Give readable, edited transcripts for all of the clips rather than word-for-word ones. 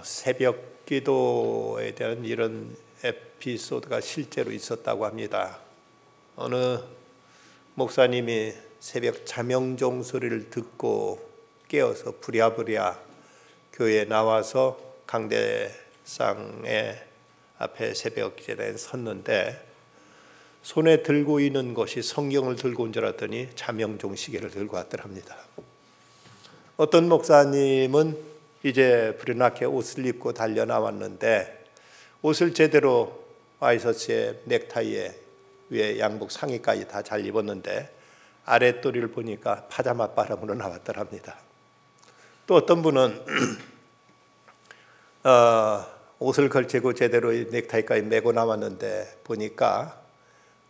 새벽 기도에 대한 이런 에피소드가 실제로 있었다고 합니다. 어느 목사님이 새벽 자명종 소리를 듣고 깨어서 부랴부랴 교회에 나와서 강대상의 앞에 새벽 기도에 섰는데 손에 들고 있는 것이 성경을 들고 온 줄 알았더니 자명종 시계를 들고 왔더랍니다. 어떤 목사님은 이제 부르나케 옷을 입고 달려 나왔는데 옷을 제대로 와이셔츠에 넥타이에 위에 양복 상의까지 다 잘 입었는데 아랫도리를 보니까 파자마 바람으로 나왔더랍니다. 또 어떤 분은 옷을 걸치고 제대로 넥타이까지 메고 나왔는데 보니까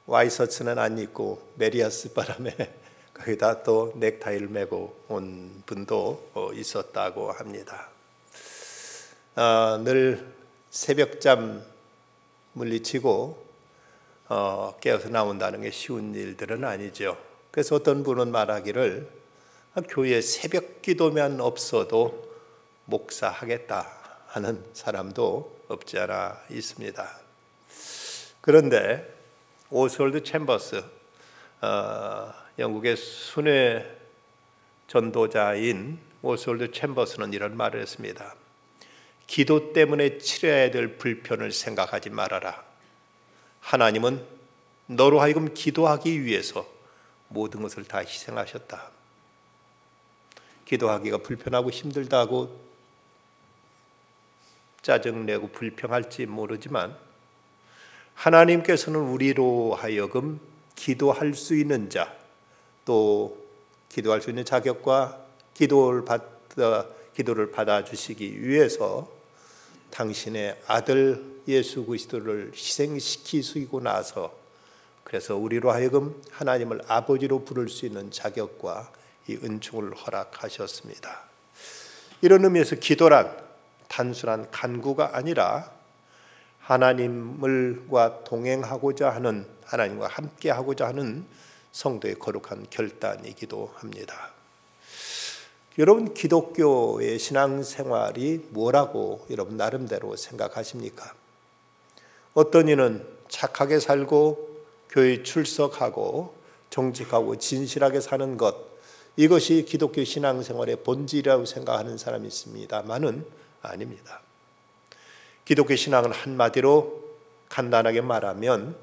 와이셔츠는 안 입고 메리아스 바람에 거기다 또 넥타이를 메고 온 분도 있었다고 합니다. 늘 새벽잠 물리치고 깨어서 나온다는 게 쉬운 일들은 아니죠. 그래서 어떤 분은 말하기를 교회에 새벽 기도만 없어도 목사하겠다 하는 사람도 없지 않아 있습니다. 그런데 오스월드 챔버스 영국의 순회 전도자인 오스월드 챔버스는 이런 말을 했습니다. 기도 때문에 치러야 될 불편을 생각하지 말아라. 하나님은 너로 하여금 기도하기 위해서 모든 것을 다 희생하셨다. 기도하기가 불편하고 힘들다고 짜증내고 불평할지 모르지만 하나님께서는 우리로 하여금 기도할 수 있는 자, 또 기도할 수 있는 자격과 기도를 받아주시기 위해서 당신의 아들 예수 그리스도를 희생시키시고 나서 그래서 우리로 하여금 하나님을 아버지로 부를 수 있는 자격과 이 은총을 허락하셨습니다. 이런 의미에서 기도란 단순한 간구가 아니라 하나님과 동행하고자 하는, 하나님과 함께하고자 하는 성도의 거룩한 결단이기도 합니다. 여러분, 기독교의 신앙생활이 뭐라고 여러분 나름대로 생각하십니까? 어떤 이는 착하게 살고 교회에 출석하고 정직하고 진실하게 사는 것, 이것이 기독교 신앙생활의 본질이라고 생각하는 사람이 있습니다만은 아닙니다. 기독교 신앙은 한마디로 간단하게 말하면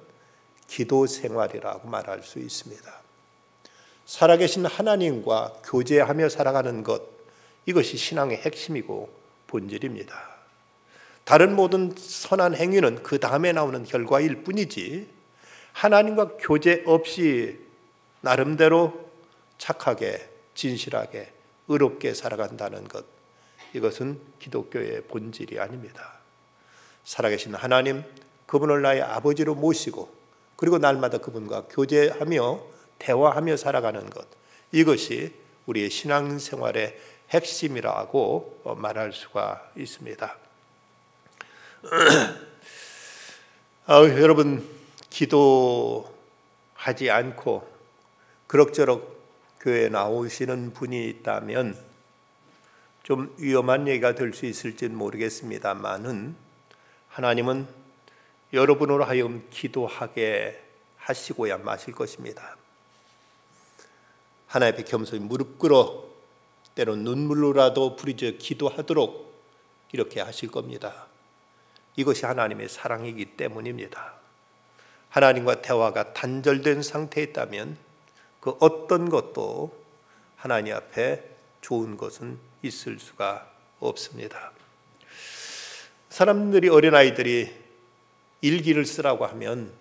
기도 생활이라고 말할 수 있습니다. 살아계신 하나님과 교제하며 살아가는 것, 이것이 신앙의 핵심이고 본질입니다. 다른 모든 선한 행위는 그 다음에 나오는 결과일 뿐이지 하나님과 교제 없이 나름대로 착하게 진실하게 의롭게 살아간다는 것, 이것은 기독교의 본질이 아닙니다. 살아계신 하나님, 그분을 나의 아버지로 모시고 그리고 날마다 그분과 교제하며 대화하며 살아가는 것, 이것이 우리의 신앙생활의 핵심이라고 말할 수가 있습니다. 여러분, 기도하지 않고 그럭저럭 교회에 나오시는 분이 있다면 좀 위험한 얘기가 될 수 있을지는 모르겠습니다만은 하나님은 여러분으로 하여금 기도하게 하시고야 마실 것입니다. 하나님 앞에 겸손히 무릎 꿇어 때론 눈물로라도 부르짖어 기도하도록 이렇게 하실 겁니다. 이것이 하나님의 사랑이기 때문입니다. 하나님과 대화가 단절된 상태에 있다면 그 어떤 것도 하나님 앞에 좋은 것은 있을 수가 없습니다. 사람들이, 어린아이들이 일기를 쓰라고 하면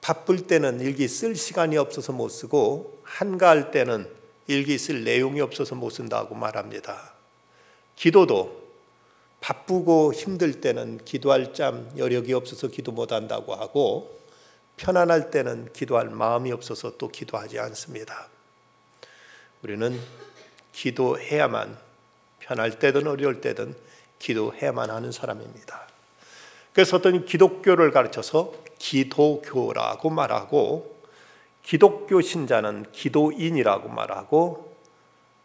바쁠 때는 일기 쓸 시간이 없어서 못 쓰고 한가할 때는 일기 쓸 내용이 없어서 못 쓴다고 말합니다. 기도도 바쁘고 힘들 때는 기도할 짬 여력이 없어서 기도 못한다고 하고 편안할 때는 기도할 마음이 없어서 또 기도하지 않습니다. 우리는 기도해야만, 편할 때든 어려울 때든 기도해야만 하는 사람입니다. 그래서 어떤 기독교를 가르쳐서 기도교라고 말하고 기독교 신자는 기도인이라고 말하고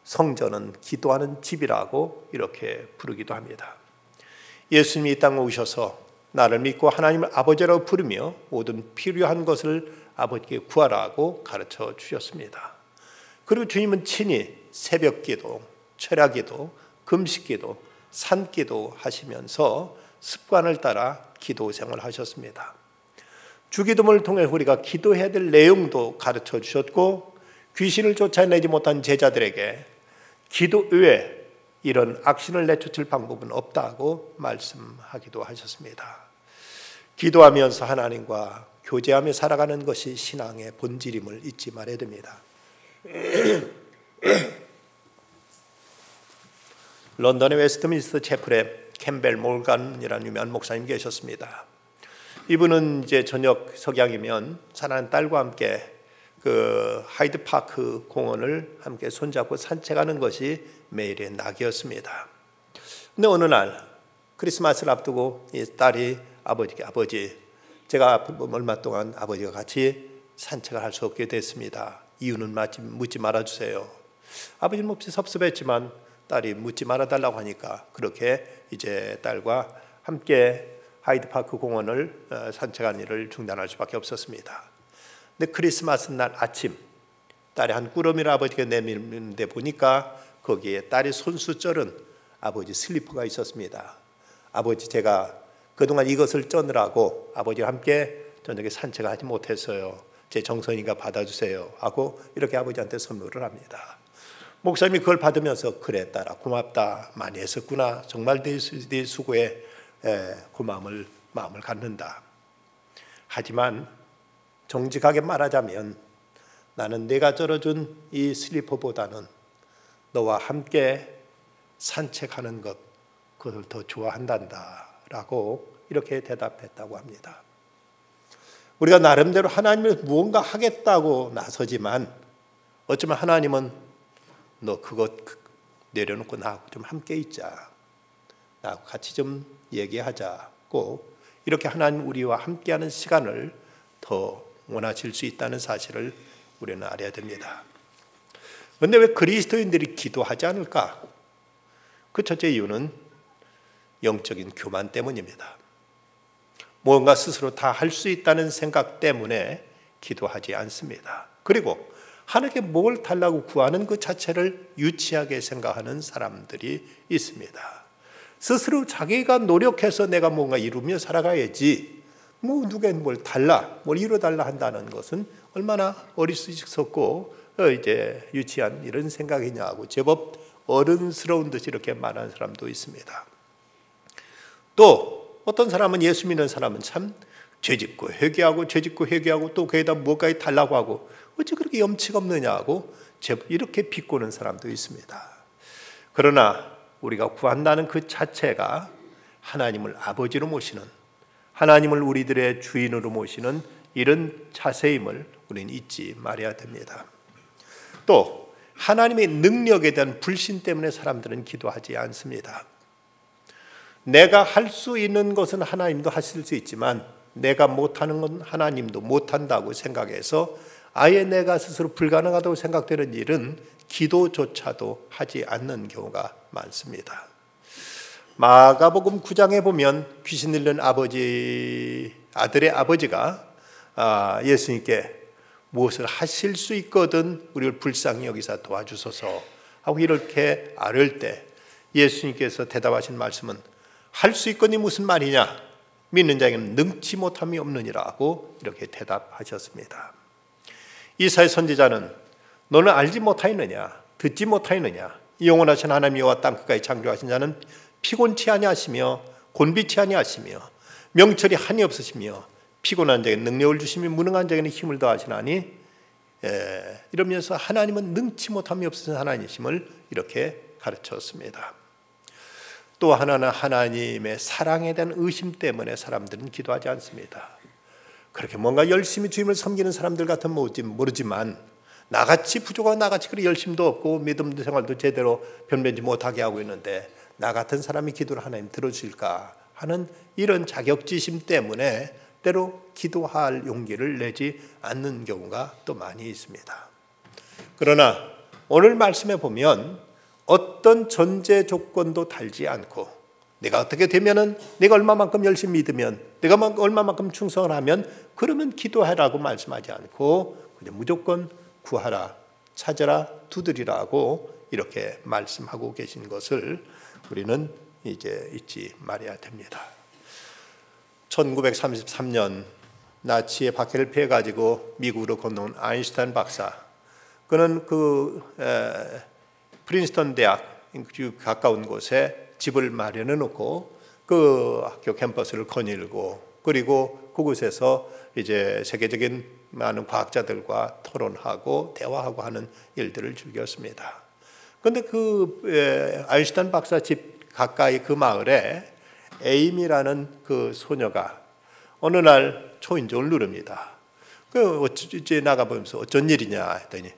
성전은 기도하는 집이라고 이렇게 부르기도 합니다. 예수님이 이 땅에 오셔서 나를 믿고 하나님을 아버지라고 부르며 모든 필요한 것을 아버지께 구하라고 가르쳐 주셨습니다. 그리고 주님은 친히 새벽기도, 철야기도, 금식기도, 산기도 하시면서 습관을 따라 기도 생활을 하셨습니다. 주기도문을 통해 우리가 기도해야 될 내용도 가르쳐 주셨고, 귀신을 쫓아내지 못한 제자들에게 기도 외에 이런 악신을 내쫓을 방법은 없다고 말씀하기도 하셨습니다. 기도하면서 하나님과 교제하며 살아가는 것이 신앙의 본질임을 잊지 말아야 됩니다. 런던의 웨스트민스터 채플에 캠벨 몰간이라는 유명한 목사님 계셨습니다. 이분은 이제 저녁 석양이면 사랑하는 딸과 함께 그 하이드 파크 공원을 함께 손잡고 산책하는 것이 매일의 낙이었습니다. 근데 어느 날 크리스마스를 앞두고 이 딸이 아버지께, 아버지, 제가 얼마 동안 아버지가 같이 산책을 할 수 없게 됐습니다. 이유는 묻지 말아주세요. 아버지는 몹시 섭섭했지만 딸이 묻지 말아달라고 하니까 그렇게 이제 딸과 함께 하이드파크 공원을 산책한 일을 중단할 수밖에 없었습니다. 근데 크리스마스 날 아침 딸이 한 꾸러미를 아버지가 내밀는데 보니까 거기에 딸이 손수 쩔은 아버지 슬리퍼가 있었습니다. 아버지, 제가 그동안 이것을 쩌느라고 아버지와 함께 저녁에 산책을 하지 못했어요. 제 정성이니까 받아주세요 하고 이렇게 아버지한테 선물을 합니다. 목사님이 그걸 받으면서, 그래 딸아, 고맙다, 많이 했었구나, 정말 네 수고에 고마움을 마음을 갖는다. 하지만 정직하게 말하자면 나는 내가 쩔어준 이 슬리퍼보다는 너와 함께 산책하는 것, 그것을 더 좋아한단다 라고 이렇게 대답했다고 합니다. 우리가 나름대로 하나님을 무언가 하겠다고 나서지만 어쩌면 하나님은 너 그것 내려놓고 나하고 좀 함께 있자, 나하고 같이 좀 얘기하자고 이렇게 하나님 우리와 함께하는 시간을 더 원하실 수 있다는 사실을 우리는 알아야 됩니다. 그런데 왜 그리스도인들이 기도하지 않을까? 그 첫째 이유는 영적인 교만 때문입니다. 뭔가 스스로 다 할 수 있다는 생각 때문에 기도하지 않습니다. 그리고 하나님께 뭘 달라고 구하는 그 자체를 유치하게 생각하는 사람들이 있습니다. 스스로 자기가 노력해서 내가 뭔가 이루며 살아가야지, 뭐 누구에게 뭘 달라, 뭘 이뤄달라 한다는 것은 얼마나 어리석고 이제 유치한 이런 생각이냐고 제법 어른스러운 듯이 이렇게 말하는 사람도 있습니다. 또 어떤 사람은, 예수 믿는 사람은 참 죄짓고 회개하고 죄짓고 회개하고 또 거기다 뭐까지 달라고 하고 어찌 그렇게 염치가 없느냐고 이렇게 비꼬는 사람도 있습니다. 그러나 우리가 구한다는 그 자체가 하나님을 아버지로 모시는, 하나님을 우리들의 주인으로 모시는 이런 자세임을 우리는 잊지 말아야 됩니다. 또 하나님의 능력에 대한 불신 때문에 사람들은 기도하지 않습니다. 내가 할 수 있는 것은 하나님도 하실 수 있지만 내가 못하는 건 하나님도 못한다고 생각해서 아예 내가 스스로 불가능하다고 생각되는 일은 기도조차도 하지 않는 경우가 많습니다. 마가복음 9장에 보면 귀신 들린 아들의 아버지가 예수님께 무엇을 하실 수 있거든 우리를 불쌍히 여기사 도와주소서 하고 이렇게 아를 때 예수님께서 대답하신 말씀은, 할 수 있거니 무슨 말이냐, 믿는 자에게는 능치 못함이 없느니라고 이렇게 대답하셨습니다. 이사야 선지자는 너는 알지 못하였느냐, 듣지 못하였느냐, 영원하신 하나님 여호와 땅 끝까지 창조하신 자는 피곤치 아니하시며 곤비치 아니하시며 명철이 한이 없으시며 피곤한 자에게 능력을 주시며 무능한 자에게는 힘을 더하시나니, 이러면서 하나님은 능치 못함이 없으신 하나님이심을 이렇게 가르쳤습니다. 또 하나는 하나님의 사랑에 대한 의심 때문에 사람들은 기도하지 않습니다. 그렇게 뭔가 열심히 주님을 섬기는 사람들 같은 모르지만 나같이 부족하고 나같이 그리 열심도 없고 믿음 생활도 제대로 변변치 못하게 하고 있는데 나 같은 사람이 기도를 하나님 들어주실까 하는 이런 자격지심 때문에 때로 기도할 용기를 내지 않는 경우가 또 많이 있습니다. 그러나 오늘 말씀에 보면 어떤 전제 조건도 달지 않고 내가 어떻게 되면은 내가 얼마만큼 열심히 믿으면 내가 얼마만큼 충성을 하면 그러면 기도하라고 말씀하지 않고 그냥 무조건 구하라, 찾아라, 두드리라고 이렇게 말씀하고 계신 것을 우리는 이제 잊지 말아야 됩니다. 1933년 나치의 박해를 피해가지고 미국으로 건너온 아인슈타인 박사, 그는 프린스턴 대학 가까운 곳에 집을 마련해 놓고 그 학교 캠퍼스를 거닐고 그리고 그곳에서 이제 세계적인 많은 과학자들과 토론하고 대화하고 하는 일들을 즐겼습니다. 그런데 아인슈타인 박사 집 가까이 그 마을에 에임이라는 그 소녀가 어느 날 초인종을 누릅니다. 어째 나가보면서 어쩐 일이냐 했더니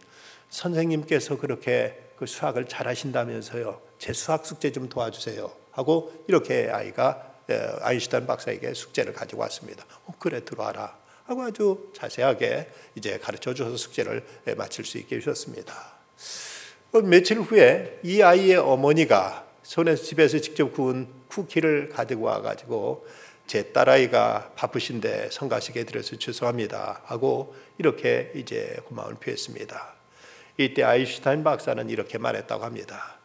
선생님께서 그렇게 그 수학을 잘하신다면서요. 제 수학 숙제 좀 도와주세요 하고 이렇게 아이가 아인슈타인 박사에게 숙제를 가지고 왔습니다. 그래 들어와라 하고 아주 자세하게 이제 가르쳐줘서 숙제를 마칠 수 있게 해주셨습니다. 며칠 후에 이 아이의 어머니가 집에서 직접 구운 쿠키를 가지고 와가지고 제 딸아이가 바쁘신데 성가시게 드려서 죄송합니다 하고 이렇게 이제 고마움을 표했습니다. 이때 아인슈타인 박사는 이렇게 말했다고 합니다.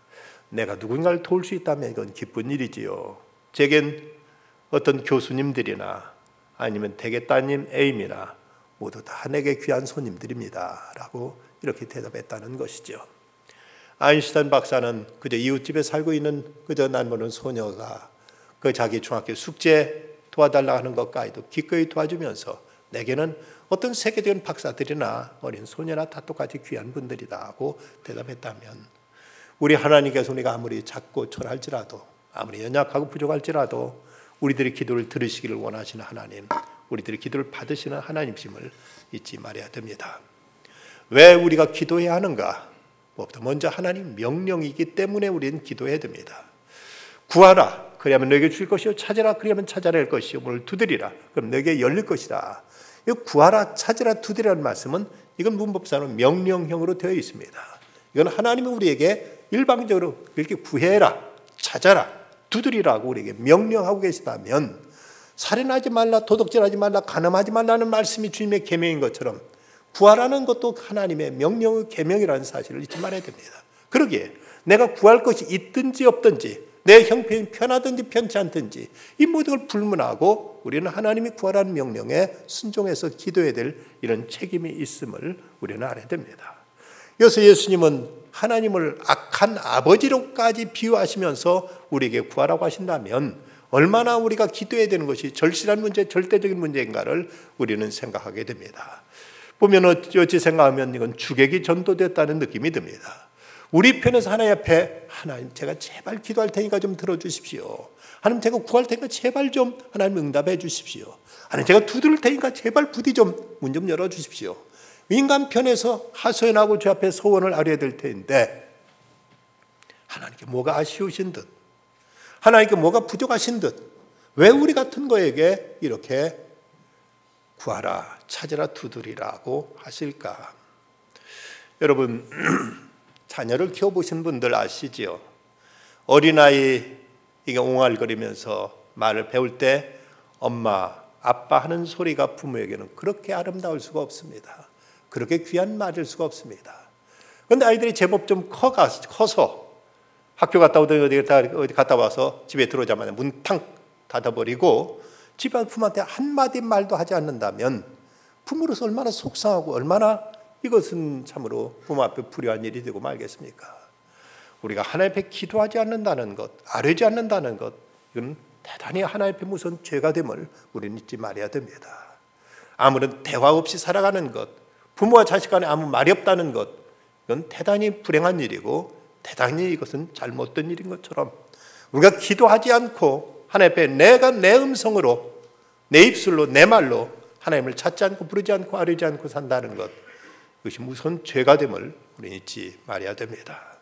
내가 누군가를 도울 수 있다면 이건 기쁜 일이지요. 제겐 어떤 교수님들이나 아니면 대개 따님 에임이나 모두 다 내게 귀한 손님들입니다 라고 이렇게 대답했다는 것이죠. 아인슈타인 박사는 그저 이웃집에 살고 있는 그저 난 모르는 소녀가 그 자기 중학교 숙제 도와달라 하는 것까지도 기꺼이 도와주면서 내게는 어떤 세계적인 박사들이나 어린 소녀나 다 똑같이 귀한 분들이다 하고 대답했다면 우리 하나님께서 우리가 아무리 작고 초라할지라도 아무리 연약하고 부족할지라도 우리들의 기도를 들으시기를 원하시는 하나님, 우리들의 기도를 받으시는 하나님심을 잊지 말아야 됩니다. 왜 우리가 기도해야 하는가? 무엇보다 먼저 하나님 명령이기 때문에 우리는 기도해야 됩니다. 구하라 그리하면 너에게 줄 것이요 찾으라 그리하면 찾아낼 것이요 문을 두드리라 그럼 너에게 열릴 것이다. 이 구하라 찾으라 두드리라는 말씀은 이건 문법상으로 명령형으로 되어 있습니다. 이건 하나님이 우리에게 일방적으로 이렇게 구해라 찾아라 두드리라고 우리에게 명령하고 계시다면 살인하지 말라 도둑질하지 말라 간음하지 말라는 말씀이 주님의 계명인 것처럼 구하라는 것도 하나님의 명령의 계명이라는 사실을 잊지 말아야 됩니다. 그러기에 내가 구할 것이 있든지 없든지 내 형편이 편하든지 편치 않든지 이 모든 걸 불문하고 우리는 하나님이 구하라는 명령에 순종해서 기도해야 될 이런 책임이 있음을 우리는 알아야 됩니다. 그래서 예수님은 하나님을 악한 아버지로까지 비유하시면서 우리에게 구하라고 하신다면 얼마나 우리가 기도해야 되는 것이 절실한 문제, 절대적인 문제인가를 우리는 생각하게 됩니다. 보면 어찌 생각하면 이건 주객이 전도됐다는 느낌이 듭니다. 우리 편에서 하나님 앞에 하나님 제가 제발 기도할 테니까 좀 들어주십시오. 하나님 제가 구할 테니까 제발 좀 하나님 응답해 주십시오. 하나님 제가 두드릴 테니까 제발 부디 좀 문 좀 열어주십시오. 인간 편에서 하소연하고 주 앞에 소원을 아뢰야 될 텐데 하나님께 뭐가 아쉬우신 듯 하나님께 뭐가 부족하신 듯 왜 우리 같은 거에게 이렇게 구하라 찾으라 두드리라고 하실까? 여러분 자녀를 키워보신 분들 아시지요? 어린아이 이게 옹알거리면서 말을 배울 때 엄마, 아빠 하는 소리가 부모에게는 그렇게 아름다울 수가 없습니다. 그렇게 귀한 말일 수가 없습니다. 그런데 아이들이 제법 좀 커서 학교 갔다 오든 어디 갔다 와서 집에 들어오자마자 문 탕 닫아버리고 집에 부모한테 한마디 말도 하지 않는다면 부모로서 얼마나 속상하고 얼마나 이것은 참으로 부모 앞에 불효한 일이 되고 말겠습니까? 우리가 하나님 앞에 기도하지 않는다는 것, 아뢰지 않는다는 것, 이건 대단히 하나님 앞에 무서운 죄가 됨을 우리는 잊지 말아야 됩니다. 아무런 대화 없이 살아가는 것, 부모와 자식 간에 아무 말이 없다는 것, 이건 대단히 불행한 일이고 대단히 이것은 잘못된 일인 것처럼 우리가 기도하지 않고 하나님 앞에 내가 내 음성으로 내 입술로 내 말로 하나님을 찾지 않고 부르지 않고 아뢰지 않고 산다는 것, 이것이 무서운 죄가 됨을 우리는 잊지 말아야 됩니다.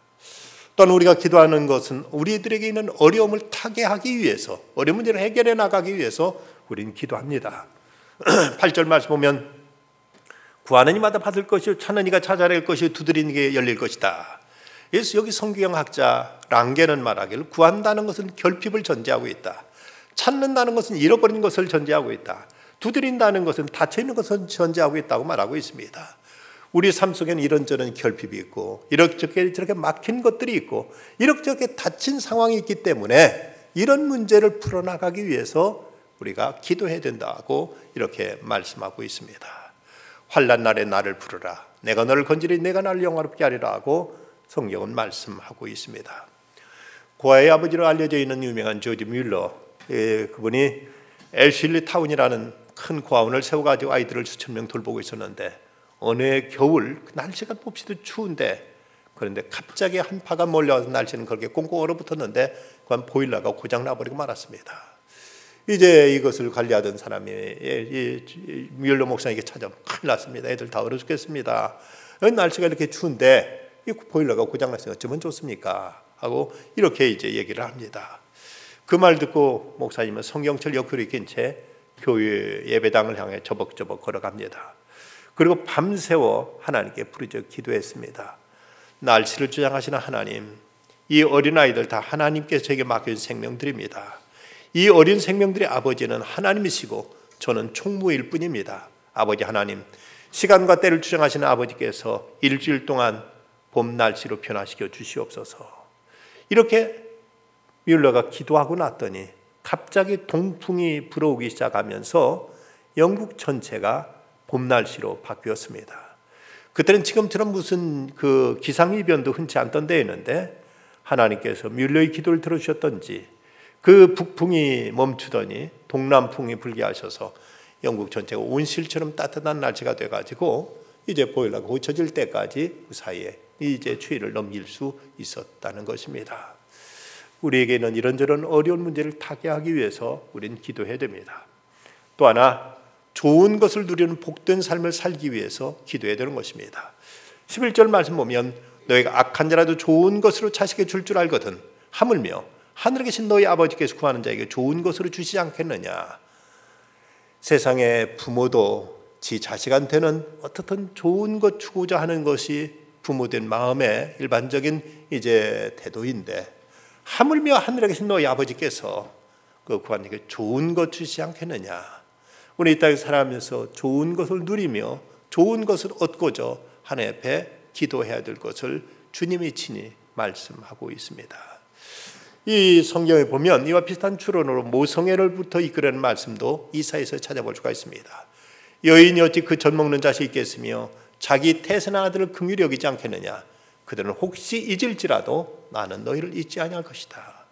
또한 우리가 기도하는 것은 우리들에게 있는 어려움을 타개하기 위해서 어려운 문제를 해결해 나가기 위해서 우리는 기도합니다. 8절 말씀 보면 구하는 이마다 받을 것이요 찾는 이가 찾아낼 것이요 두드리는 이게 열릴 것이다. 그래서 여기 성경학자 랑게는 말하기를 구한다는 것은 결핍을 전제하고 있다. 찾는다는 것은 잃어버린 것을 전제하고 있다. 두드린다는 것은 닫혀있는 것을 전제하고 있다고 말하고 있습니다. 우리 삶 속에는 이런저런 결핍이 있고 이렇게 저렇게 막힌 것들이 있고 이렇게 닫힌 상황이 있기 때문에 이런 문제를 풀어나가기 위해서 우리가 기도해야 된다고 이렇게 말씀하고 있습니다. 환난 날에 나를 부르라. 내가 너를 건지리 내가 나를 영화롭게 하리라 하고 성경은 말씀하고 있습니다. 고아의 아버지로 알려져 있는 유명한 조지 뮬러, 그분이 엘실리 타운이라는 큰 고아원을 세워가지고 아이들을 수천 명 돌보고 있었는데 어느 해 겨울 날씨가 몹시도 추운데 그런데 갑자기 한파가 몰려와서 날씨는 그렇게 꽁꽁 얼어붙었는데 그 보일러가 고장나버리고 말았습니다. 이제 이것을 관리하던 사람이 이 뮬러 목사에게 찾아오면 큰일 났습니다. 애들 다 얼어 죽겠습니다. 날씨가 이렇게 추운데 이 보일러가 고장났어요. 어쩌면 좋습니까? 하고 이렇게 이제 얘기를 합니다. 그 말 듣고 목사님은 성경철 옆구리 낀 채 교회 예배당을 향해 저벅저벅 걸어갑니다. 그리고 밤새워 하나님께 부르짖어 기도했습니다. 날씨를 주장하시는 하나님, 이 어린아이들 다 하나님께서 저에게 맡겨준 생명들입니다. 이 어린 생명들의 아버지는 하나님이시고 저는 총무일 뿐입니다. 아버지 하나님, 시간과 때를 주장하시는 아버지께서 일주일 동안 봄 날씨로 변화시켜 주시옵소서. 이렇게 뮬러가 기도하고 났더니 갑자기 동풍이 불어오기 시작하면서 영국 전체가 봄 날씨로 바뀌었습니다. 그때는 지금처럼 무슨 그 기상이변도 흔치 않던 때였는데 하나님께서 뮬러의 기도를 들어주셨던지 그 북풍이 멈추더니 동남풍이 불게 하셔서 영국 전체가 온실처럼 따뜻한 날씨가 돼가지고 이제 보일러가 고쳐질 때까지 그 사이에 이제 추위를 넘길 수 있었다는 것입니다. 우리에게는 이런저런 어려운 문제를 타개하기 위해서 우리는 기도해야 됩니다. 또 하나 좋은 것을 누리는 복된 삶을 살기 위해서 기도해야 되는 것입니다. 11절 말씀 보면 너희가 악한 자라도 좋은 것으로 자식에게 줄 줄 알거든 하물며 하늘에 계신 너희 아버지께서 구하는 자에게 좋은 것으로 주시지 않겠느냐. 세상의 부모도 지 자식한테는 어떻든 좋은 것 주고자 하는 것이 부모된 마음의 일반적인 이제 태도인데 하물며 하늘에 계신 너희 아버지께서 그 구하는 자에게 좋은 것 주시지 않겠느냐. 우리 이 땅에 살아가면서 좋은 것을 누리며 좋은 것을 얻고자 하나님 앞에 기도해야 될 것을 주님이 친히 말씀하고 있습니다. 이 성경에 보면 이와 비슷한 추론으로 모성애를부터 이끌어낸 말씀도 이사야에서 찾아볼 수가 있습니다. 여인이 어찌 그 젖 먹는 자식이 있겠으며 자기 태생한 아들을 긍휼히 여기지 않겠느냐. 그들은 혹시 잊을지라도 나는 너희를 잊지 아니할 것이다.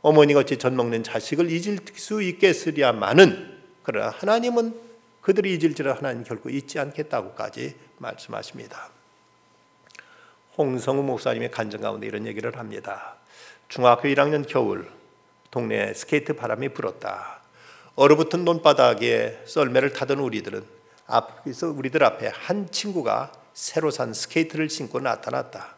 어머니가 어찌 젖 먹는 자식을 잊을 수 있겠으랴마는 그러나 하나님은 그들이 잊을지라도 하나님 결코 잊지 않겠다고까지 말씀하십니다. 홍성우 목사님의 간증 가운데 이런 얘기를 합니다. 중학교 1학년 겨울 동네에 스케이트 바람이 불었다. 얼어붙은 논바닥에 썰매를 타던 우리들 앞에 한 친구가 새로 산 스케이트를 신고 나타났다.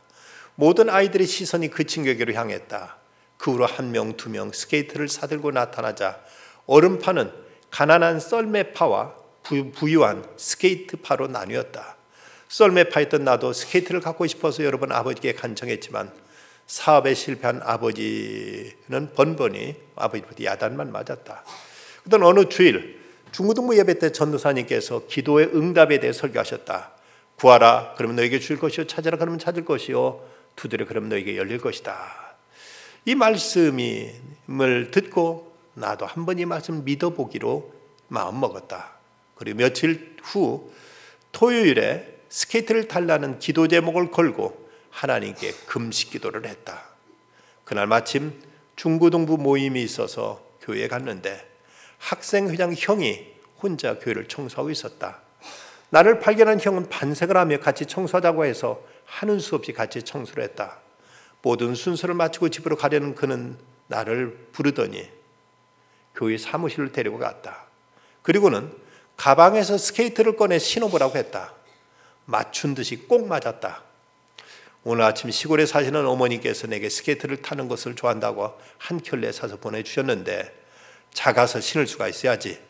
모든 아이들의 시선이 그 친구에게로 향했다. 그 후로 한 명, 두 명 스케이트를 사들고 나타나자 얼음파는 가난한 썰매파와 부유한 스케이트파로 나뉘었다. 썰매파였던 나도 스케이트를 갖고 싶어서 여러 번 아버지께 간청했지만 사업에 실패한 아버지는 번번이 아버지부터 야단만 맞았다. 그던 어느 주일 중고등부 예배 때 전도사님께서 기도의 응답에 대해 설교하셨다. 구하라 그러면 너에게 줄 것이요 찾으라 그러면 찾을 것이요 두드려 그러면 너에게 열릴 것이다. 이 말씀을 듣고 나도 한번 이 말씀 믿어보기로 마음먹었다. 그리고 며칠 후 토요일에 스케이트를 달라는 기도 제목을 걸고 하나님께 금식 기도를 했다. 그날 마침 중고등부 모임이 있어서 교회에 갔는데 학생회장 형이 혼자 교회를 청소하고 있었다. 나를 발견한 형은 반색을 하며 같이 청소하자고 해서 하는 수 없이 같이 청소를 했다. 모든 순서를 마치고 집으로 가려는 그는 나를 부르더니 교회 사무실을 데리고 갔다. 그리고는 가방에서 스케이트를 꺼내 신어보라고 했다. 맞춘 듯이 꼭 맞았다. 오늘 아침 시골에 사시는 어머니께서 내게 스케이트를 타는 것을 좋아한다고 한 켤레 사서 보내주셨는데 작아서 신을 수가 있어야지.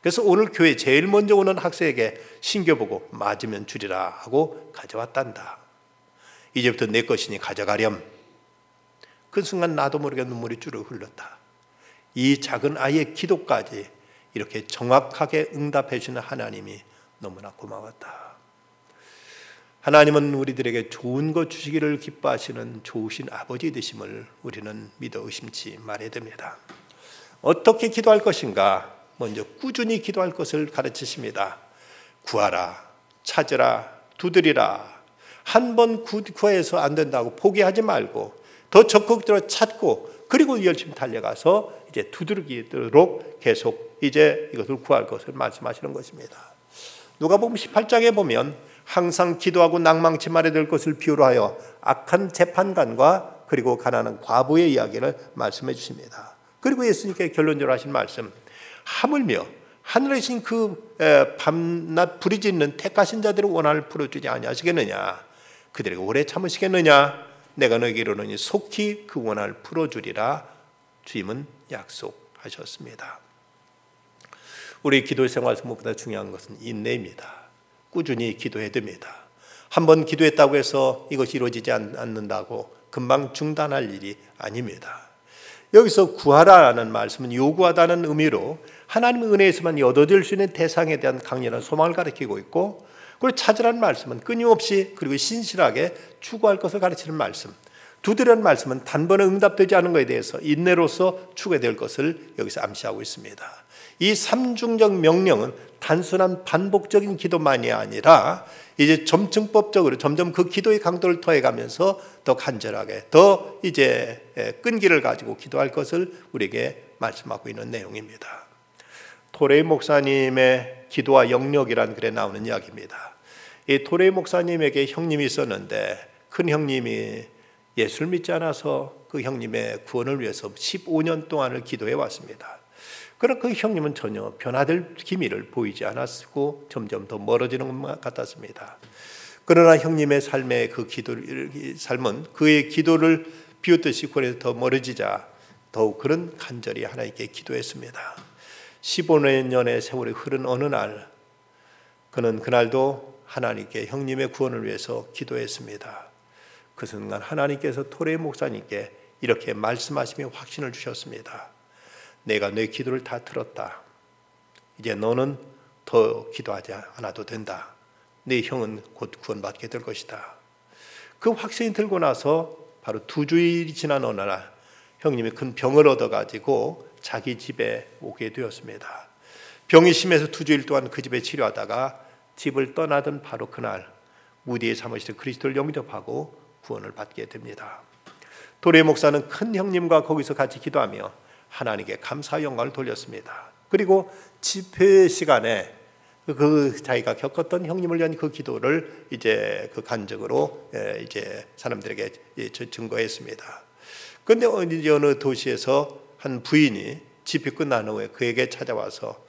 그래서 오늘 교회 제일 먼저 오는 학생에게 신겨보고 맞으면 주리라 하고 가져왔단다. 이제부터 내 것이니 가져가렴. 그 순간 나도 모르게 눈물이 주르륵 흘렀다. 이 작은 아이의 기도까지 이렇게 정확하게 응답해 주는 하나님이 너무나 고마웠다. 하나님은 우리들에게 좋은 것 주시기를 기뻐하시는 좋으신 아버지 되심을 우리는 믿어 의심치 말아야 됩니다. 어떻게 기도할 것인가? 먼저 꾸준히 기도할 것을 가르치십니다. 구하라, 찾으라, 두드리라. 한 번 구해서 안 된다고 포기하지 말고 더 적극적으로 찾고 그리고 열심히 달려가서 이제 두드리도록 계속 이제 이것을 구할 것을 말씀하시는 것입니다. 누가복음 18장에 보면 항상 기도하고 낭망치 말아야 될 것을 비유로 하여 악한 재판관과 그리고 가난한 과부의 이야기를 말씀해 주십니다. 그리고 예수님께 결론적으로 하신 말씀, 하물며 하늘에 계신 그 밤낮 부르짖는 택하신 자들의 원한을 풀어주지 아니하시겠느냐? 그들에게 오래 참으시겠느냐? 내가 너에게 이르노니 속히 그 원한을 풀어주리라 주님은 약속하셨습니다. 우리 기도 생활에서 무엇보다 중요한 것은 인내입니다. 꾸준히 기도해야 됩니다. 한번 기도했다고 해서 이것이 이루어지지 않는다고 금방 중단할 일이 아닙니다. 여기서 구하라는 말씀은 요구하다는 의미로 하나님의 은혜에서만 얻어질 수 있는 대상에 대한 강렬한 소망을 가리키고 있고, 그리고 찾으라는 말씀은 끊임없이 그리고 신실하게 추구할 것을 가르치는 말씀, 두드리라는 말씀은 단번에 응답되지 않은 것에 대해서 인내로서 추구해야 될 것을 여기서 암시하고 있습니다. 이 삼중적 명령은 단순한 반복적인 기도만이 아니라 이제 점층법적으로 점점 그 기도의 강도를 더해가면서 더 간절하게 더 이제 끈기를 가지고 기도할 것을 우리에게 말씀하고 있는 내용입니다. 토레이 목사님의 기도와 영역이라는 글에 나오는 이야기입니다. 이 토레이 목사님에게 형님이 있었는데 큰 형님이 예수를 믿지 않아서 그 형님의 구원을 위해서 15년 동안을 기도해 왔습니다. 그러나 그 형님은 전혀 변화될 기미를 보이지 않았고 점점 더 멀어지는 것 같았습니다. 그러나 형님의 삶의 그 삶은 그의 기도를 비웃듯이 그래서 더 멀어지자 더욱 그런 간절히 하나님께 기도했습니다. 15년의 세월이 흐른 어느 날 그는 그날도 하나님께 형님의 구원을 위해서 기도했습니다. 그 순간 하나님께서 토레이 목사님께 이렇게 말씀하시며 확신을 주셨습니다. 내가 내 기도를 다 들었다. 이제 너는 더 기도하지 않아도 된다. 네 형은 곧 구원받게 될 것이다. 그 확신이 들고 나서 바로 2주일이 지난 어느 날 형님이 큰 병을 얻어가지고 자기 집에 오게 되었습니다. 병이 심해서 2주일 동안 그 집에 치료하다가 집을 떠나던 바로 그날 무디의 사무실에 그리스도를 영접하고 구원을 받게 됩니다. 도레 목사는 큰 형님과 거기서 같이 기도하며 하나님께 감사 영광을 돌렸습니다. 그리고 집회 시간에 그 자기가 겪었던 형님을 위한 그 기도를 이제 그 간증으로 이제 사람들에게 증거했습니다. 그런데 어느 도시에서 한 부인이 집회 끝난 후에 그에게 찾아와서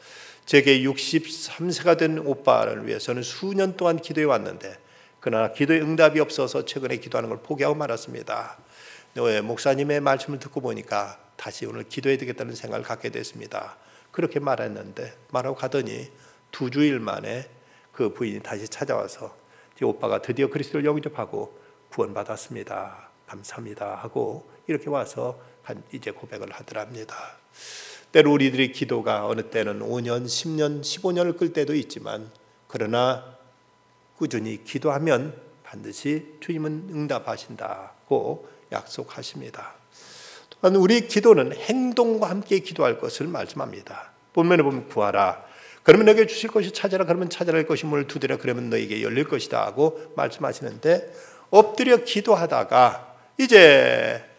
제게 63세가 된 오빠를 위해서는 수년 동안 기도해 왔는데 그러나 기도에 응답이 없어서 최근에 기도하는 걸 포기하고 말았습니다. 목사님의 말씀을 듣고 보니까 다시 오늘 기도해야 되겠다는 생각을 갖게 됐습니다. 그렇게 말하고 가더니 2주일 만에 그 부인이 다시 찾아와서 오빠가 드디어 그리스도를 영접하고 구원받았습니다. 감사합니다 하고 이렇게 와서 이제 고백을 하더랍니다. 때로 우리들의 기도가 어느 때는 5년, 10년, 15년을 끌 때도 있지만 그러나 꾸준히 기도하면 반드시 주님은 응답하신다고 약속하십니다. 또한 우리 기도는 행동과 함께 기도할 것을 말씀합니다. 본문에 보면 구하라 그러면 너에게 주실 것이, 찾아라 그러면 찾아라 할 것이, 문을 두드려 그러면 너에게 열릴 것이다 하고 말씀하시는데 엎드려 기도하다가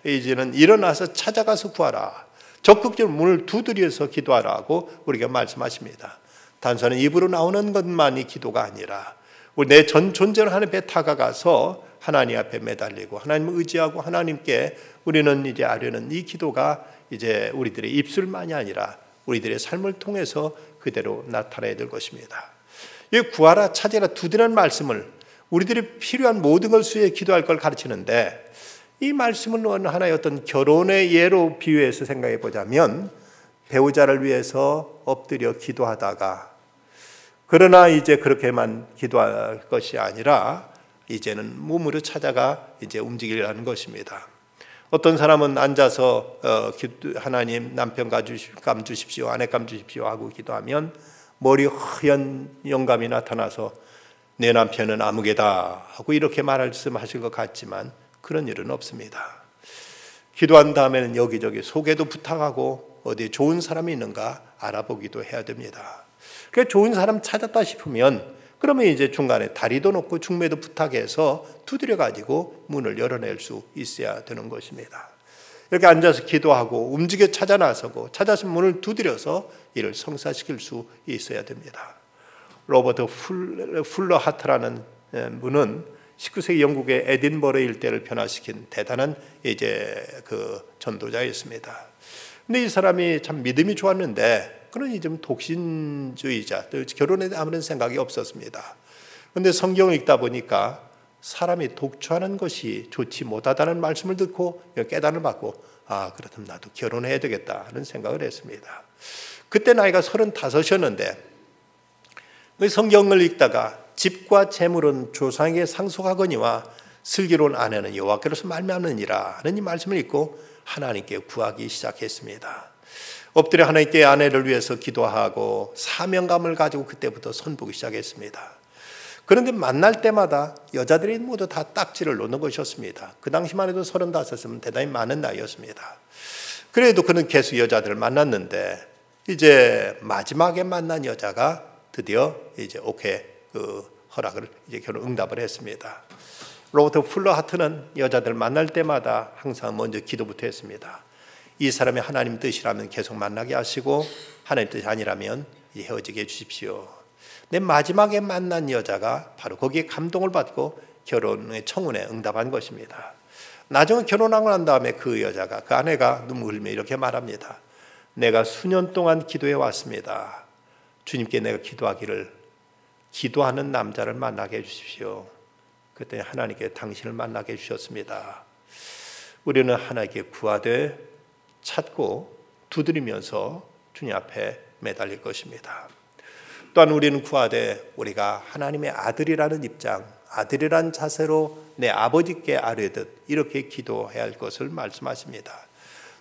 이제는 일어나서 찾아가서 구하라, 적극적으로 문을 두드려서 기도하라고 우리가 말씀하십니다. 단순히 입으로 나오는 것만이 기도가 아니라 내 전 존재를 하나님 앞에 다가가서 하나님 앞에 매달리고 하나님을 의지하고 하나님께 우리는 이제 아뢰는 이 기도가 이제 우리들의 입술만이 아니라 우리들의 삶을 통해서 그대로 나타나야 될 것입니다. 이 구하라, 찾아라, 두드리라는 말씀을 우리들이 필요한 모든 것을 위해 기도할 걸 가르치는데 이 말씀은 하나의 어떤 결혼의 예로 비유해서 생각해 보자면 배우자를 위해서 엎드려 기도하다가, 그러나 이제 그렇게만 기도할 것이 아니라 이제는 몸으로 찾아가 이제 움직이려는 것입니다. 어떤 사람은 앉아서 하나님 남편 감 주십시오, 아내 감 주십시오 하고 기도하면 머리 허연 영감이 나타나서 내 남편은 아무개다 하고 이렇게 말씀하실 것 같지만 그런 일은 없습니다. 기도한 다음에는 여기저기 소개도 부탁하고 어디 좋은 사람이 있는가 알아보기도 해야 됩니다. 그 좋은 사람 찾았다 싶으면 그러면 이제 중간에 다리도 놓고 중매도 부탁해서 두드려 가지고 문을 열어낼 수 있어야 되는 것입니다. 이렇게 앉아서 기도하고 움직여 찾아 나서고 찾아서 문을 두드려서 이를 성사시킬 수 있어야 됩니다. 로버트 풀러 하트라는 분은 19세기 영국의 에딘버러 일대를 변화시킨 대단한 이제 그 전도자였습니다. 근데 이 사람이 참 믿음이 좋았는데 그러니 좀 독신주의자, 결혼에 아무런 생각이 없었습니다. 그런데 성경을 읽다 보니까 사람이 독초하는 것이 좋지 못하다는 말씀을 듣고 깨달음을 받고 그렇다면 나도 결혼해야 되겠다 하는 생각을 했습니다. 그때 나이가 35이었는데 성경을 읽다가 집과 재물은 조상에게 상속하거니와 슬기로운 아내는 여호와께로서 말미암느니라 하는 이 말씀을 읽고 하나님께 구하기 시작했습니다. 엎드려 하나님께 아내를 위해서 기도하고 사명감을 가지고 그때부터 선보기 시작했습니다. 그런데 만날 때마다 여자들이 모두 다 딱지를 놓는 것이었습니다. 그 당시만 해도 35이면 대단히 많은 나이였습니다. 그래도 그는 계속 여자들을 만났는데 이제 마지막에 만난 여자가 드디어 이제 오케이 허락을 이제 결혼 응답을 했습니다. 로버트 풀러 하트는 여자들 만날 때마다 항상 먼저 기도부터 했습니다. 이 사람이 하나님 뜻이라면 계속 만나게 하시고 하나님 뜻이 아니라면 헤어지게 해주십시오. 내 마지막에 만난 여자가 바로 거기에 감동을 받고 결혼의 청혼에 응답한 것입니다. 나중에 결혼하고 난 다음에 그 여자가, 그 아내가 눈물 흘리며 이렇게 말합니다. 내가 수년 동안 기도해 왔습니다. 주님께 내가 기도하기를 기도하는 남자를 만나게 해주십시오. 그랬더니 하나님께 당신을 만나게 해주셨습니다. 우리는 하나님께 구하되 찾고 두드리면서 주님 앞에 매달릴 것입니다. 또한 우리는 구하되 우리가 하나님의 아들이라는 입장, 아들이라는 자세로 내 아버지께 아뢰듯 이렇게 기도해야 할 것을 말씀하십니다.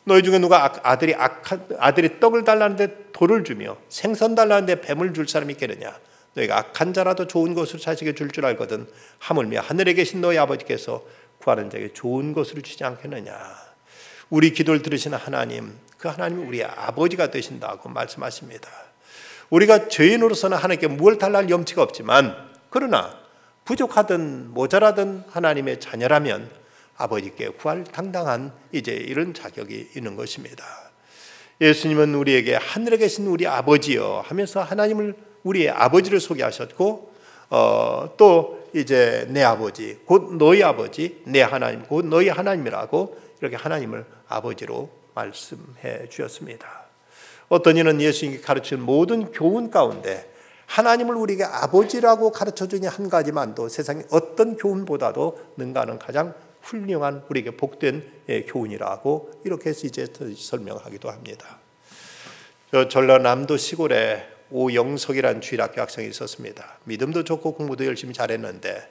너희 중에 누가 아들이 떡을 달라는데 돌을 주며 생선 달라는데 뱀을 줄 사람이 있겠느냐? 너희가 악한 자라도 좋은 것을 자식에게 줄 줄 알거든 하물며 하늘에 계신 너희 아버지께서 구하는 자에게 좋은 것을 주지 않겠느냐? 우리 기도를 들으시는 하나님, 그 하나님이 우리의 아버지가 되신다고 말씀하십니다. 우리가 죄인으로서는 하나님께 무엇을 달라할 염치가 없지만 그러나 부족하든 모자라든 하나님의 자녀라면 아버지께 구할 당당한 이제 이런 자격이 있는 것입니다. 예수님은 우리에게 하늘에 계신 우리 아버지여 하면서 하나님을 우리의 아버지를 소개하셨고 또 이제 내 아버지 곧 너희 아버지 내 하나님 곧 너희 하나님이라고 이렇게 하나님을 아버지로 말씀해 주셨습니다. 어떤 이는 예수님이 가르치는 모든 교훈 가운데 하나님을 우리에게 아버지라고 가르쳐주니 한 가지만도 세상의 어떤 교훈보다도 능가하는 가장 훌륭한 우리에게 복된 교훈이라고 이렇게 해서 이제 설명하기도 합니다. 전라남도 시골에 오영석이라는 주일학교 학생이 있었습니다. 믿음도 좋고 공부도 열심히 잘했는데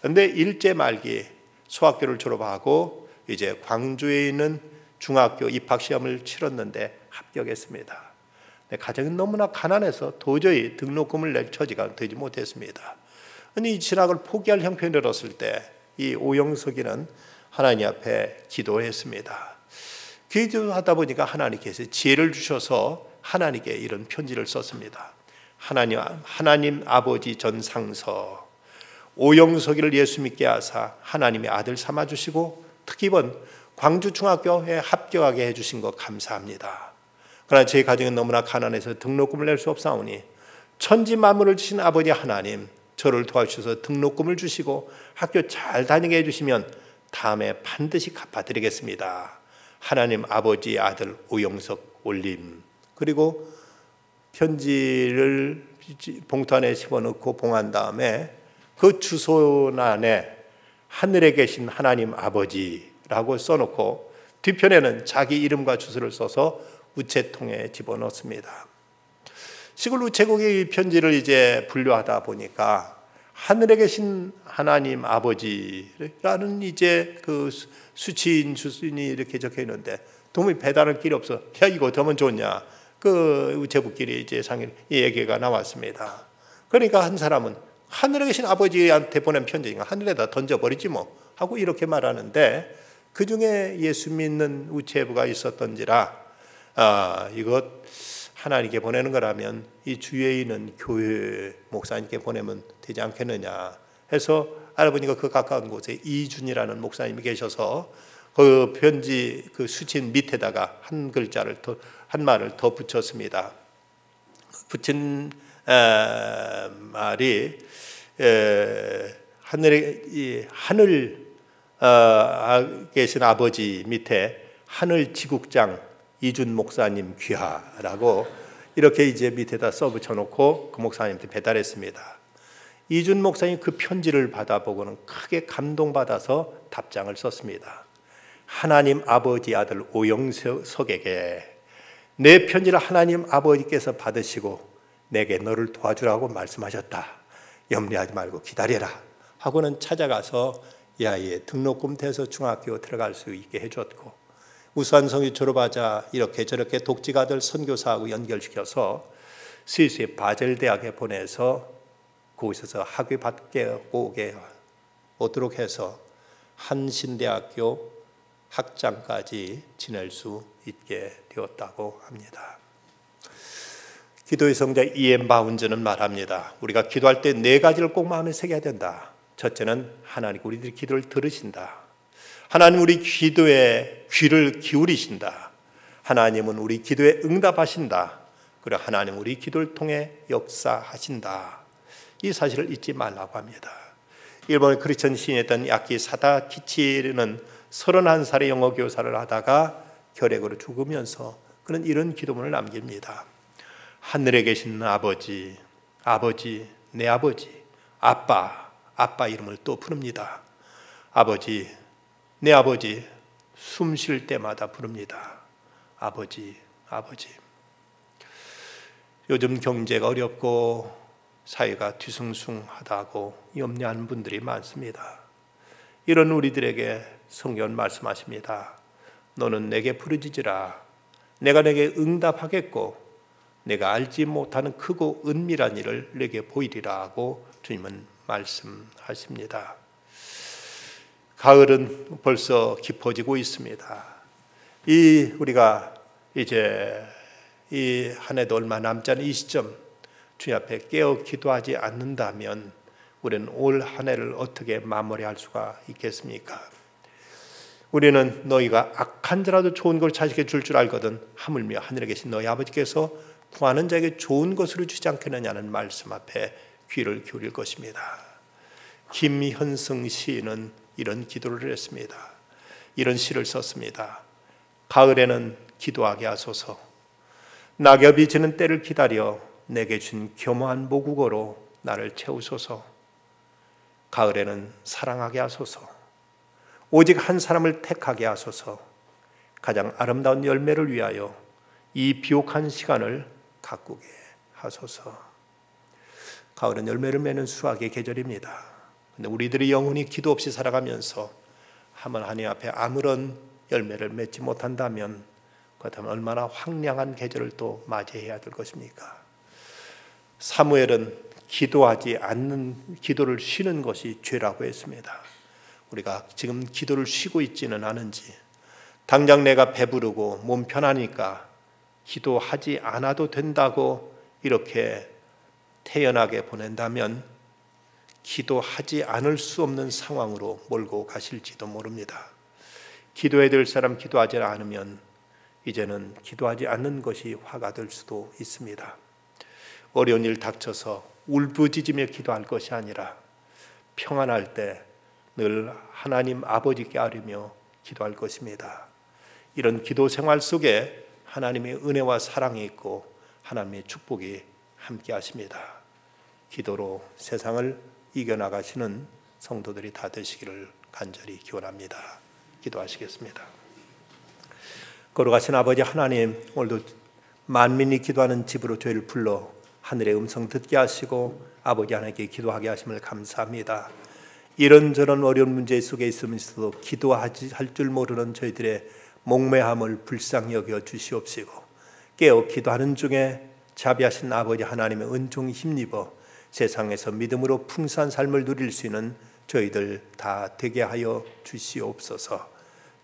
근데 일제 말기 소학교를 졸업하고 이제 광주에 있는 중학교 입학시험을 치렀는데 합격했습니다. 가정이 너무나 가난해서 도저히 등록금을 낼 처지가 되지 못했습니다. 이 진학을 포기할 형편이 들었을 때 이 오영석이는 하나님 앞에 기도했습니다. 기도하다 보니까 하나님께서 지혜를 주셔서 하나님께 이런 편지를 썼습니다. 하나님 아버지 전상서 오영석이를 예수 믿게 하사 하나님의 아들 삼아주시고 특히 이번 광주중학교에 합격하게 해주신 것 감사합니다. 그러나 제 가정은 너무나 가난해서 등록금을 낼 수 없사오니 천지 만물을 주신 아버지 하나님 저를 도와주셔서 등록금을 주시고 학교 잘 다니게 해주시면 다음에 반드시 갚아드리겠습니다. 하나님 아버지의 아들 오영석 올림. 그리고 편지를 봉투 안에 집어넣고 봉한 다음에 그 주소란에 하늘에 계신 하나님 아버지라고 써놓고 뒤편에는 자기 이름과 주소를 써서 우체통에 집어넣습니다. 시골 우체국의 편지를 이제 분류하다 보니까 하늘에 계신 하나님 아버지라는 이제 그 수치인 주순이 이렇게 적혀 있는데 도무지 배달할 길이 없어. 야, 이거 어쩌면 좋냐? 그 우체국끼리 이제 상의 얘기가 나왔습니다. 그러니까 한 사람은 하늘에 계신 아버지한테 보낸 편지니까 하늘에다 던져버리지 뭐 하고 이렇게 말하는데, 그 중에 예수 믿는 우체부가 있었던지라 이것 하나님께 보내는 거라면 이 주위에 있는 교회 목사님께 보내면 되지 않겠느냐 해서 알아보니까 그 가까운 곳에 이준이라는 목사님이 계셔서 그 편지 그 수친 밑에다가 한 글자를 더, 한 말을 더 붙였습니다. 붙인 말이 하늘 계신 아버지 밑에 하늘 지국장 이준 목사님 귀하라고 이렇게 이제 밑에다 써붙여 놓고 그 목사님한테 배달했습니다. 이준 목사님 그 편지를 받아보고는 크게 감동받아서 답장을 썼습니다. 하나님 아버지 아들 오영석에게 내 편지를 하나님 아버지께서 받으시고 내게 너를 도와주라고 말씀하셨다. 염려하지 말고 기다려라 하고는 찾아가서 이 아이의 등록금 대서 중학교 들어갈 수 있게 해줬고, 우수한 성유 졸업하자 이렇게 저렇게 독지가들 선교사하고 연결시켜서 스위스의 바젤 대학에 보내서 거기서 학위 받고 오도록 해서 한신대학교 학장까지 지낼 수 있게 되었다고 합니다. 기도의 성자 E.M. 바운즈는 말합니다. 우리가 기도할 때 네 가지를 꼭 마음에 새겨야 된다. 첫째는 하나님 우리들의 기도를 들으신다. 하나님 우리 기도에 귀를 기울이신다. 하나님은 우리 기도에 응답하신다. 그리고 하나님 우리 기도를 통해 역사하신다. 이 사실을 잊지 말라고 합니다. 일본의 크리스천 시인이었던 야키 사다키치는 31살의 영어 교사를 하다가 결핵으로 죽으면서 그는 이런 기도문을 남깁니다. 하늘에 계신 아버지, 아버지, 내 아버지, 아빠 이름을 또 부릅니다. 아버지, 내 아버지, 숨 쉴 때마다 부릅니다. 아버지, 아버지. 요즘 경제가 어렵고 사회가 뒤숭숭하다고 염려하는 분들이 많습니다. 이런 우리들에게 성경은 말씀하십니다. 너는 내게 부르짖으라. 내가 내게 응답하겠고 내가 알지 못하는 크고 은밀한 일을 내게 보이리라 하고 주님은 말씀하십니다. 가을은 벌써 깊어지고 있습니다. 우리가 이제 이 한 해도 얼마 남지 않은 이 시점 주님 앞에 깨어 기도하지 않는다면 우리는 올 한 해를 어떻게 마무리할 수가 있겠습니까? 우리는 너희가 악한 자라도 좋은 걸 자식에게 줄 줄 알거든 하물며 하늘에 계신 너희 아버지께서 구하는 자에게 좋은 것으로 주지 않겠느냐는 말씀 앞에 귀를 기울일 것입니다. 김현승 시인은 이런 기도를 했습니다. 이런 시를 썼습니다. 가을에는 기도하게 하소서. 낙엽이 지는 때를 기다려 내게 준 겸허한 모국어로 나를 채우소서. 가을에는 사랑하게 하소서. 오직 한 사람을 택하게 하소서. 가장 아름다운 열매를 위하여 이 비옥한 시간을 가꾸게 하소서. 가을은 열매를 맺는 수확의 계절입니다. 근데 우리들이 영혼이 기도 없이 살아가면서 하나님 앞에 아무런 열매를 맺지 못한다면 그렇다면 얼마나 황량한 계절을 또 맞이해야 될 것입니까? 사무엘은 기도하지 않는 기도를 쉬는 것이 죄라고 했습니다. 우리가 지금 기도를 쉬고 있지는 않은지, 당장 내가 배부르고 몸 편하니까 기도하지 않아도 된다고 이렇게 태연하게 보낸다면 기도하지 않을 수 없는 상황으로 몰고 가실지도 모릅니다. 기도해야 될 사람 기도하지 않으면 이제는 기도하지 않는 것이 화가 될 수도 있습니다. 어려운 일 닥쳐서 울부짖으며 기도할 것이 아니라 평안할 때 늘 하나님 아버지께 아뢰며 기도할 것입니다. 이런 기도 생활 속에 하나님의 은혜와 사랑이 있고 하나님의 축복이 함께 하십니다. 기도로 세상을 이겨나가시는 성도들이 다 되시기를 간절히 기원합니다. 기도하시겠습니다. 거룩하신 아버지 하나님, 오늘도 만민이 기도하는 집으로 저희를 불러 하늘의 음성 듣게 하시고 아버지 하나님께 기도하게 하심을 감사합니다. 이런저런 어려운 문제 속에 있으면서도 기도할 줄 모르는 저희들의 목매함을 불쌍히 여겨 주시옵시고, 깨어 기도하는 중에 자비하신 아버지 하나님의 은총이 힘입어 세상에서 믿음으로 풍성한 삶을 누릴 수 있는 저희들 다 되게 하여 주시옵소서.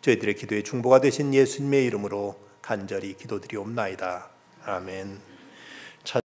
저희들의 기도의 중보가 되신 예수님의 이름으로 간절히 기도드리옵나이다. 아멘.